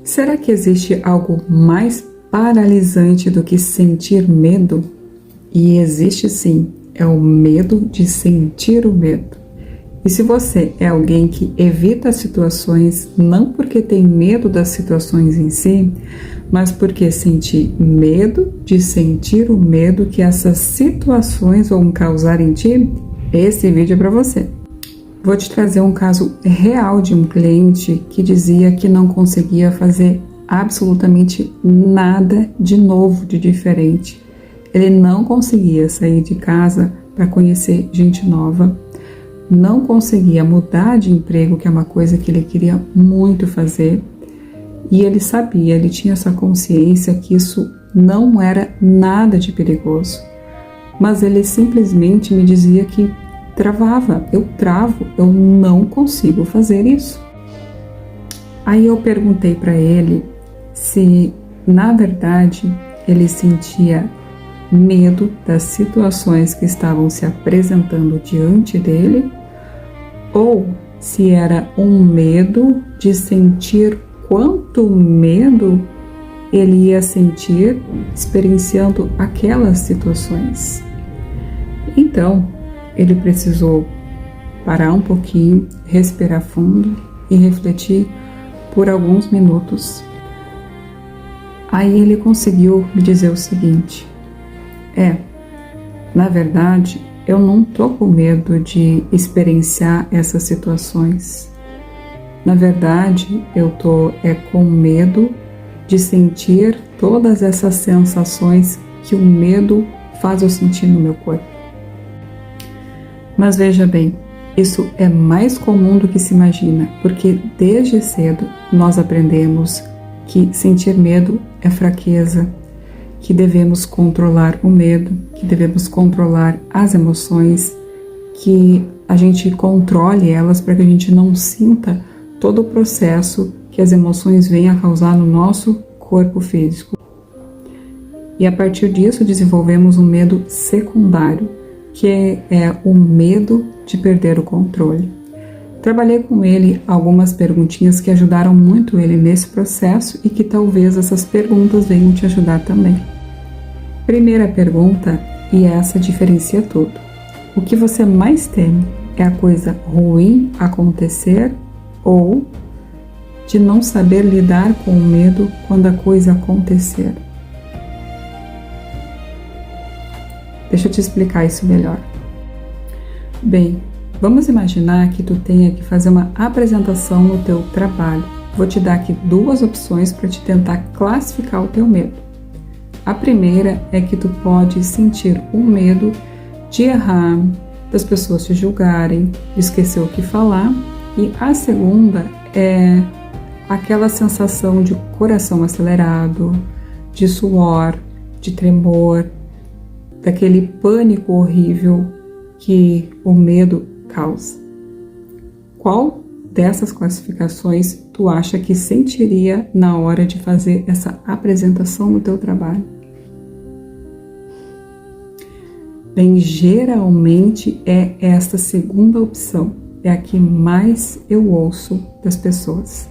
Será que existe algo mais paralisante do que sentir medo? E existe sim, é o medo de sentir o medo. E se você é alguém que evita as situações, não porque tem medo das situações em si, mas porque sente medo de sentir o medo que essas situações vão causar em ti, esse vídeo é para você. Vou te trazer um caso real de um cliente que dizia que não conseguia fazer absolutamente nada de novo, de diferente. Ele não conseguia sair de casa para conhecer gente nova, não conseguia mudar de emprego, que é uma coisa que ele queria muito fazer, e ele sabia, ele tinha essa consciência que isso não era nada de perigoso, mas ele simplesmente me dizia que travava, eu travo, eu não consigo fazer isso. Aí eu perguntei para ele se, na verdade, ele sentia medo das situações que estavam se apresentando diante dele, ou se era um medo de sentir quanto medo ele ia sentir experienciando aquelas situações. Então, ele precisou parar um pouquinho, respirar fundo e refletir por alguns minutos. Aí ele conseguiu me dizer o seguinte: na verdade, eu não tô com medo de experienciar essas situações. Na verdade, eu tô com medo de sentir todas essas sensações que o medo faz eu sentir no meu corpo. Mas veja bem, isso é mais comum do que se imagina, porque desde cedo nós aprendemos que sentir medo é fraqueza, que devemos controlar o medo, que devemos controlar as emoções, que a gente controle elas para que a gente não sinta todo o processo que as emoções vêm a causar no nosso corpo físico. E a partir disso desenvolvemos um medo secundário, que é o medo de perder o controle. Trabalhei com ele algumas perguntinhas que ajudaram muito ele nesse processo e que talvez essas perguntas venham te ajudar também. Primeira pergunta, e essa diferencia tudo: o que você mais teme? É a coisa ruim acontecer ou de não saber lidar com o medo quando a coisa acontecer? Deixa eu te explicar isso melhor. Bem, vamos imaginar que tu tenha que fazer uma apresentação no teu trabalho. Vou te dar aqui duas opções para te tentar classificar o teu medo. A primeira é que tu pode sentir o medo de errar, das pessoas te julgarem, de esquecer o que falar. E a segunda é aquela sensação de coração acelerado, de suor, de tremor, daquele pânico horrível que o medo causa. Qual dessas classificações tu acha que sentiria na hora de fazer essa apresentação no teu trabalho? Bem, geralmente é esta segunda opção, é a que mais eu ouço das pessoas.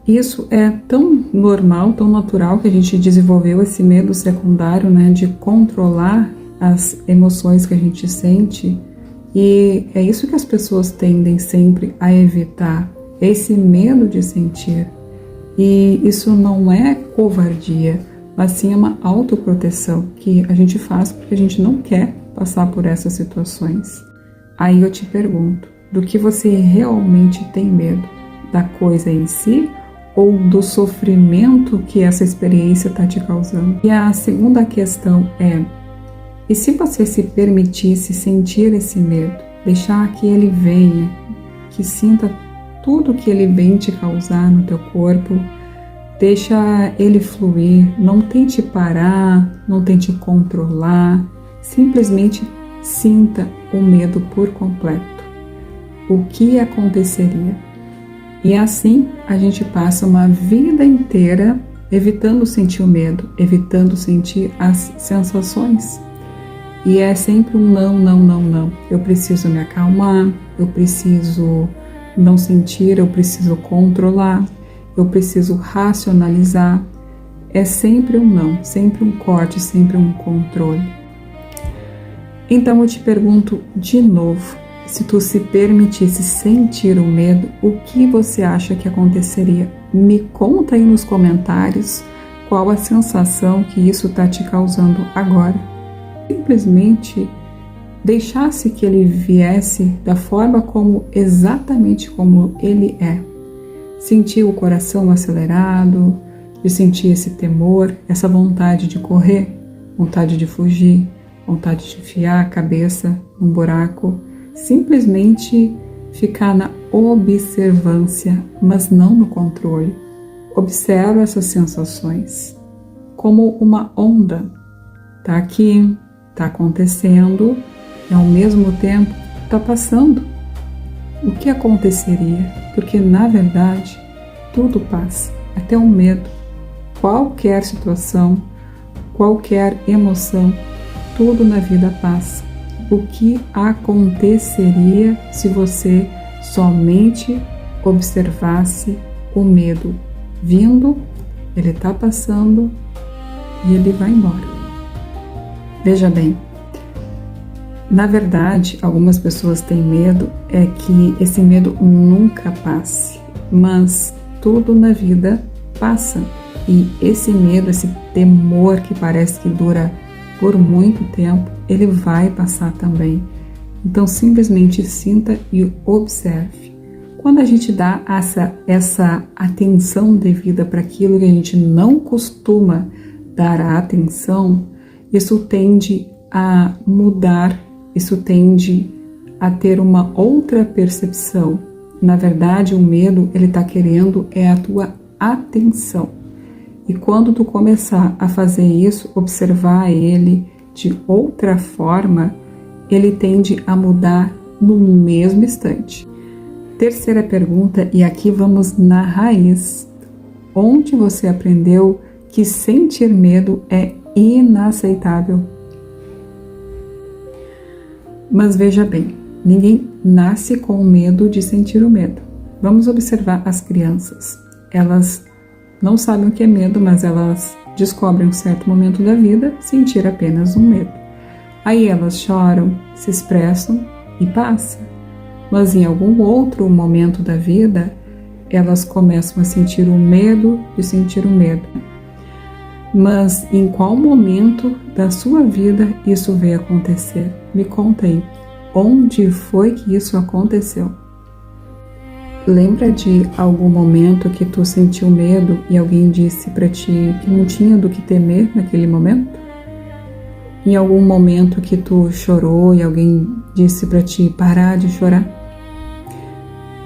Isso é tão normal, tão natural, que a gente desenvolveu esse medo secundário, né, de controlar as emoções que a gente sente, e é isso que as pessoas tendem sempre a evitar, esse medo de sentir. E isso não é covardia, mas sim é uma autoproteção que a gente faz porque a gente não quer passar por essas situações. Aí eu te pergunto, do que você realmente tem medo? Da coisa em si ou do sofrimento que essa experiência está te causando? E a segunda questão é: e se você se permitisse sentir esse medo, deixar que ele venha, que sinta tudo que ele vem te causar no teu corpo, deixa ele fluir, não tente parar, não tente controlar, simplesmente sinta o medo por completo. O que aconteceria? E assim a gente passa uma vida inteira evitando sentir o medo, evitando sentir as sensações. E é sempre um não, não, não, não. Eu preciso me acalmar, eu preciso não sentir, eu preciso controlar. eu preciso racionalizar. É sempre um não, sempre um corte, sempre um controle. Então eu te pergunto de novo, se tu se permitisse sentir o medo, o que você acha que aconteceria? Me conta aí nos comentários qual a sensação que isso está te causando agora. Simplesmente deixasse que ele viesse da forma como, exatamente como ele é. Sentir o coração acelerado, de sentir esse temor, essa vontade de correr, vontade de fugir, vontade de enfiar a cabeça num buraco, simplesmente ficar na observância, mas não no controle. Observa essas sensações como uma onda. Tá aqui, tá acontecendo e ao mesmo tempo tá passando. O que aconteceria? Porque na verdade tudo passa, até o medo. Qualquer situação, qualquer emoção, tudo na vida passa. O que aconteceria se você somente observasse o medo vindo, ele está passando e ele vai embora? Veja bem, na verdade, algumas pessoas têm medo é que esse medo nunca passe, mas tudo na vida passa. E esse medo, esse temor que parece que dura por muito tempo, ele vai passar também. Então simplesmente sinta e observe. Quando a gente dá essa atenção devida para aquilo que a gente não costuma dar a atenção, isso tende a mudar, isso tende a ter uma outra percepção. Na verdade, o medo, ele está querendo a tua atenção. E quando tu começar a fazer isso, observar ele de outra forma, ele tende a mudar no mesmo instante. Terceira pergunta, e aqui vamos na raiz. Onde você aprendeu que sentir medo é inaceitável? Mas veja bem, ninguém nasce com medo de sentir o medo. Vamos observar as crianças. Elas não sabem o que é medo, mas elas descobrem em um certo momento da vida sentir apenas um medo. Aí elas choram, se expressam e passa. Mas em algum outro momento da vida, elas começam a sentir o medo de sentir o medo. Mas em qual momento da sua vida isso veio acontecer? Me conta aí, onde foi que isso aconteceu? Lembra de algum momento que tu sentiu medo e alguém disse para ti que não tinha do que temer naquele momento? Em algum momento que tu chorou e alguém disse para ti parar de chorar?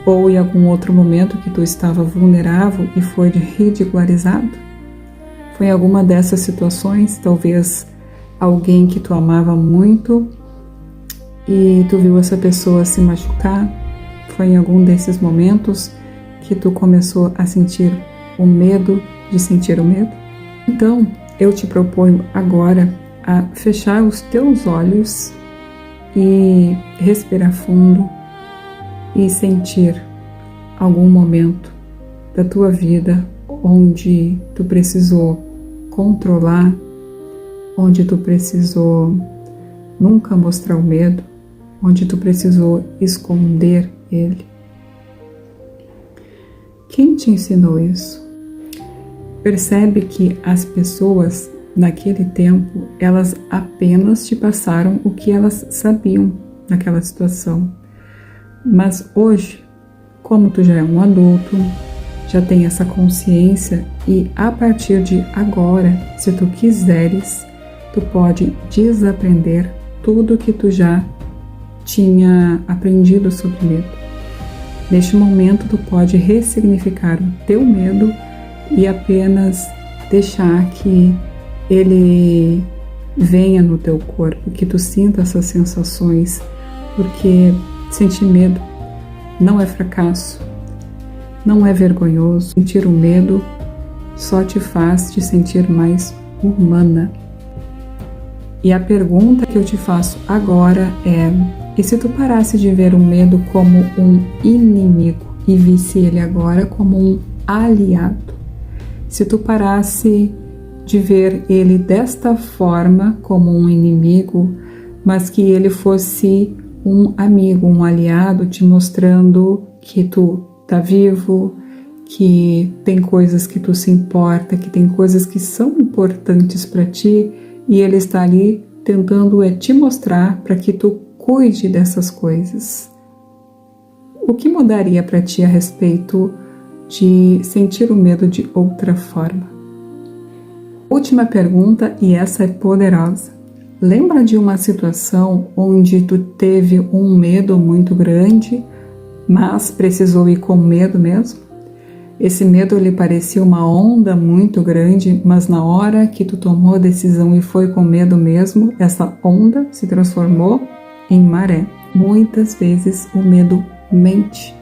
Ou em algum outro momento que tu estava vulnerável e foi ridicularizado? Foi em alguma dessas situações, talvez alguém que tu amava muito e tu viu essa pessoa se machucar? Foi em algum desses momentos que tu começou a sentir o medo de sentir o medo? Então, eu te proponho agora a fechar os teus olhos e respirar fundo e sentir algum momento da tua vida onde tu precisou controlar, onde tu precisou nunca mostrar o medo, onde tu precisou esconder ele. Quem te ensinou isso? Percebe que as pessoas naquele tempo, elas apenas te passaram o que elas sabiam naquela situação. Mas hoje, como tu já é um adulto, já tem essa consciência e a partir de agora, se tu quiseres, tu pode desaprender tudo que tu já tinha aprendido sobre medo. Neste momento, tu pode ressignificar o teu medo e apenas deixar que ele venha no teu corpo, que tu sinta essas sensações, porque sentir medo não é fracasso, não é vergonhoso. Sentir o medo só te faz te sentir mais humana. E a pergunta que eu te faço agora é: e se tu parasse de ver o medo como um inimigo e visse ele agora como um aliado. Se tu parasse de ver ele desta forma, como um inimigo, mas que ele fosse um amigo, um aliado, te mostrando que tu tá vivo, que tem coisas que tu se importa, que tem coisas que são importantes para ti, e ele está ali tentando te mostrar para que tu cuide dessas coisas. O que mudaria para ti a respeito de sentir o medo de outra forma? Última pergunta, e essa é poderosa. Lembra de uma situação onde tu teve um medo muito grande, mas precisou ir com medo mesmo? Esse medo lhe parecia uma onda muito grande, mas na hora que tu tomou a decisão e foi com medo mesmo, essa onda se transformou em maré. Muitas vezes o medo mente,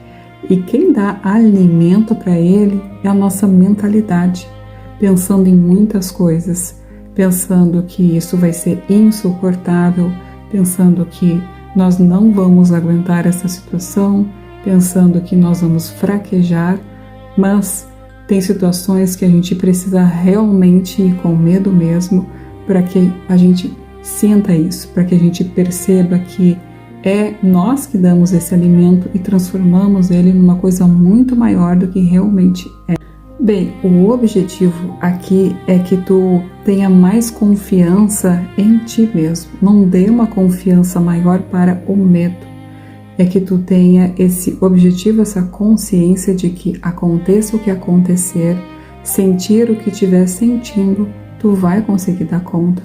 e quem dá alimento para ele é a nossa mentalidade, pensando em muitas coisas, pensando que isso vai ser insuportável, pensando que nós não vamos aguentar essa situação, pensando que nós vamos fraquejar, mas tem situações que a gente precisa realmente ir com medo mesmo, para que a gente sinta isso, para que a gente perceba que é nós que damos esse alimento e transformamos ele numa coisa muito maior do que realmente é. Bem, o objetivo aqui é que tu tenha mais confiança em ti mesmo. Não dê uma confiança maior para o medo. É que tu tenha esse objetivo, essa consciência de que aconteça o que acontecer, sentir o que estiver sentindo, tu vai conseguir dar conta,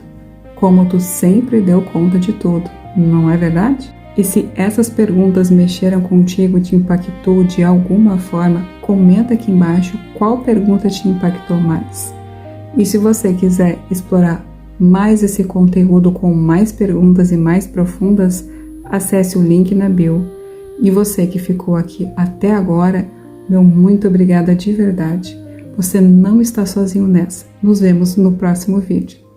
como tu sempre deu conta de tudo, não é verdade? E se essas perguntas mexeram contigo, te impactou de alguma forma, comenta aqui embaixo qual pergunta te impactou mais. E se você quiser explorar mais esse conteúdo com mais perguntas e mais profundas, acesse o link na bio. E você que ficou aqui até agora, meu muito obrigada de verdade. Você não está sozinho nessa. Nos vemos no próximo vídeo.